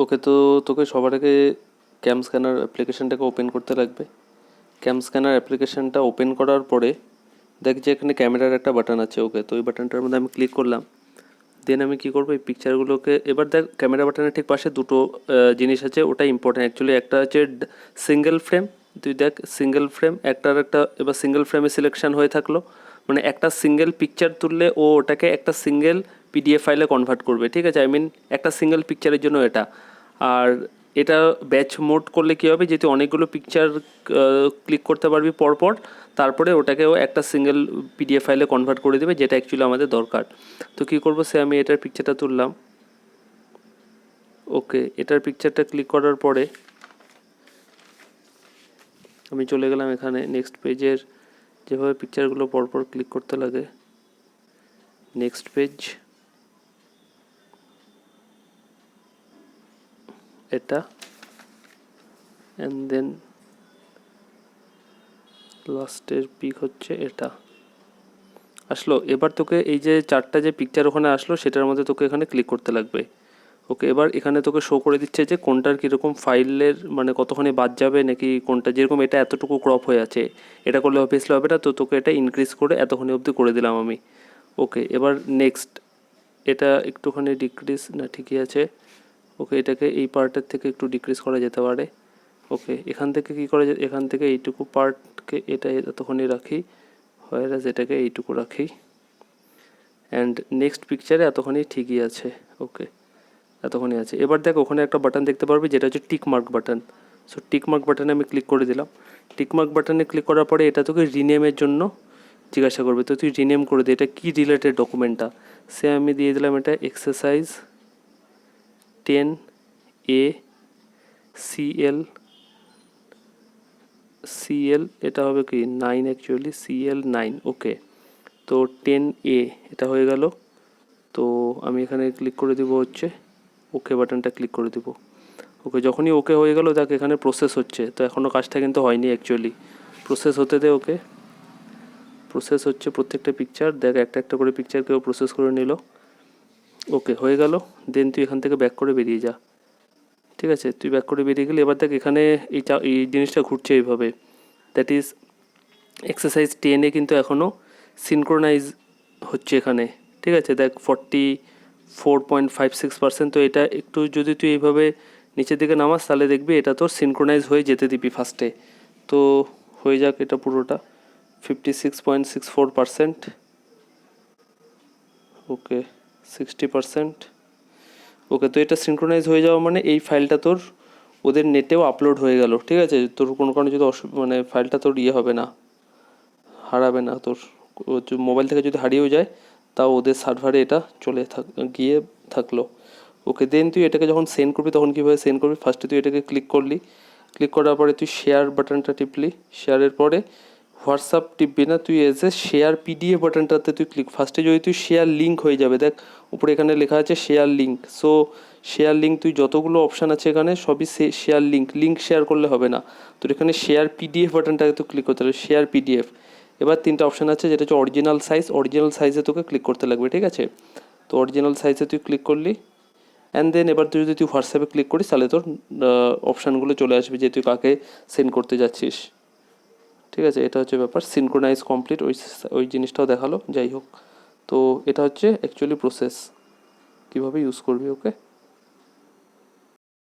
ওকে, তো তোকে সবার আগে ক্যাম স্ক্যানার অ্যাপ্লিকেশনটাকে ওপেন করতে লাগবে। ক্যাম স্ক্যানার অ্যাপ্লিকেশনটা ওপেন করার পরে দেখ যে এখানে ক্যামেরার একটা বাটন আছে। ওকে, তো ওই বাটনটার মধ্যে আমি ক্লিক করলাম। দেন আমি কী করবো, এই পিকচারগুলোকে এবার দেখ ক্যামেরা বাটনের ঠিক পাশে দুটো জিনিস আছে, ওটা ইম্পর্টেন্ট অ্যাকচুয়ালি। একটা হচ্ছে সিঙ্গেল ফ্রেম, তুই দেখ সিঙ্গেল ফ্রেম একটার একটা, এবার সিঙ্গেল ফ্রেমে সিলেকশন হয়ে থাকলো মানে একটা সিঙ্গেল পিকচার তুললে ও ওটাকে একটা সিঙ্গেল পিডিএফ ফাইলে কনভার্ট করবে, ঠিক আছে? আই মিন একটা সিঙ্গেল পিকচারের জন্য এটা। আর এটা ব্যাচ মোড করলে কী হবে, যেহেতু অনেকগুলো পিকচার ক্লিক করতে পারবি পরপর, তারপরে ওটাকেও একটা সিঙ্গেল পিডিএফ ফাইলে কনভার্ট করে দেবে, যেটা অ্যাকচুয়ালি আমাদের দরকার। তো কী করবো, সে আমি এটার পিকচারটা তুললাম। ওকে, এটার পিকচারটা ক্লিক করার পরে আমি চলে গেলাম এখানে নেক্সট পেজের, যেভাবে পিকচারগুলো পরপর ক্লিক করতে লাগে। নেক্সট পেজ, এটা, অ্যান্ড দেন লাস্টের পিক হচ্ছে এটা আসলো। এবার তোকে এই যে চারটা যে পিকচার ওখানে আসলো সেটার মধ্যে তোকে এখানে ক্লিক করতে লাগবে। ওকে, এবার এখানে তোকে শো করে দিচ্ছে যে কোনটার কীরকম ফাইলের মানে কতখানি বাদ যাবে, নাকি কোনটা যেরকম এটা এতটুকু ক্রপ হয়ে আছে, এটা করলে অবভিয়াসলি হবে না, তো তোকে এটা ইনক্রিজ করে এতখানি অবধি করে দিলাম আমি। ওকে, এবার নেক্সট, এটা একটুখানি ডিক্রিজ না, ঠিকই আছে। ওকে, এটাকে এই পার্টের থেকে একটু ডিক্রিজ করা যেতে পারে। ওকে, এখান থেকে কী করা যায়, এখান থেকে এইটুকু পার্টকে এটা এতখানি রাখি, হয় এটাকে এইটুকু রাখি, অ্যান্ড নেক্সট পিকচারে এতখানি ঠিকই আছে। ওকে, এতখানি আছে। এবার দেখ ওখানে একটা বাটন দেখতে পারবি যেটা হচ্ছে tick mark button. So tick mark বাটনে আমি ক্লিক করে দিলাম। টিক মার্ক বাটনে ক্লিক করার পরে এটা তোকে রিনেমের জন্য জিজ্ঞাসা করবে, তো তুই রিনেম করে দে এটা কী রিলেটেড ডকুমেন্টটা। সে আমি দিয়ে দিলাম এটা এক্সারসাইজ 10A CL, এটা হবে কি 9, অ্যাকচুয়ালি CL9। ওকে, তো 10A এটা হয়ে গেল। তো আমি এখানে ক্লিক করে দিব হচ্ছে ওকে বাটনটা ক্লিক করে দিব। ওকে, যখনই ওকে হয়ে গেল দেখ এখানে প্রসেস হচ্ছে, তো এখনও কাজটা কিন্তু হয়নি অ্যাকচুয়ালি, প্রসেস হতে দে। ওকে, প্রসেস হচ্ছে প্রত্যেকটা পিকচার, দেখ একটা একটা করে পিকচারকেও প্রসেস করে নিল। ওকে, হয়ে গেল। দেন তুই এখান থেকে ব্যাক করে বেরিয়ে যা, ঠিক আছে? তুই ব্যাক করে বেরিয়ে গেলে এবার দেখ এখানে এই জিনিসটা ঘুরছে এইভাবে, দ্যাট ইজ এক্সারসাইজ 10-এ কিন্তু এখনও সিনক্রোনাইজ হচ্ছে এখানে, ঠিক আছে? দেখ 44.56%। তো এটা একটু যদি তুই এইভাবে নিচের দিকে নামাস তাহলে দেখবি এটা তোর সিনক্রোনাইজ হয়ে যেতে দিবি ফার্স্টে। তো হয়ে যাক এটা পুরোটা 56.64%। ওকে, 60%। ওকে, তো এটা সিনক্রোনাইজ হয়ে যাওয়া মানে এই ফাইলটা তোর ওদের নেটেও আপলোড হয়ে গেল, ঠিক আছে? তোর কোনো কারণে যদি মানে ফাইলটা তোর হবে না, হারাবে না তোর। মোবাইল থেকে যদি হারিয়েও যায় তাও ওদের সার্ভারে এটা গিয়ে থাকলো। ওকে, দেন তুই এটাকে যখন সেন্ড করবি তখন কীভাবে সেন্ড করবি, ফার্স্টে তুই এটাকে ক্লিক করলি, ক্লিক করার পরে তুই শেয়ার বাটনটা টিপলি, শেয়ারের পরে হোয়াটসঅ্যাপ টিপবি না, তুই এজ এ শেয়ার পিডিএফ বাটনটাতে তুই ক্লিক, ফার্স্টে যদি তুই শেয়ার লিঙ্ক হয়ে যাবে, দেখ উপরে এখানে লেখা আছে share link. So share link, তুই যতগুলো অপশান আছে এখানে সবই শেয়ার লিঙ্ক শেয়ার করলে হবে না, তোর এখানে শেয়ার পিডিএফ বাটনটাকে তো ক্লিক করতে হবে, শেয়ার পিডিএফ। এবার তিনটা অপশান আছে, যেটা হচ্ছে অরিজিনাল সাইজে তোকে ক্লিক করতে লাগবে, ঠিক আছে? তো অরিজিনাল সাইজে তুই ক্লিক করলি, অ্যান্ড দেন এবার তুই যদি হোয়াটসঅ্যাপে ক্লিক করিস তাহলে তোর অপশানগুলো চলে আসবে যে তুই কাকে সেন্ড করতে যাচ্ছিস, ঠিক আছে? এটা হচ্ছে ব্যাপার, সিনক্রোনাইজ কমপ্লিট, ওই জিনিসটাও দেখালো। যাই হোক, তো এটা হচ্ছে অ্যাকচুয়ালি প্রসেস, কীভাবে ইউজ করবি। ওকে।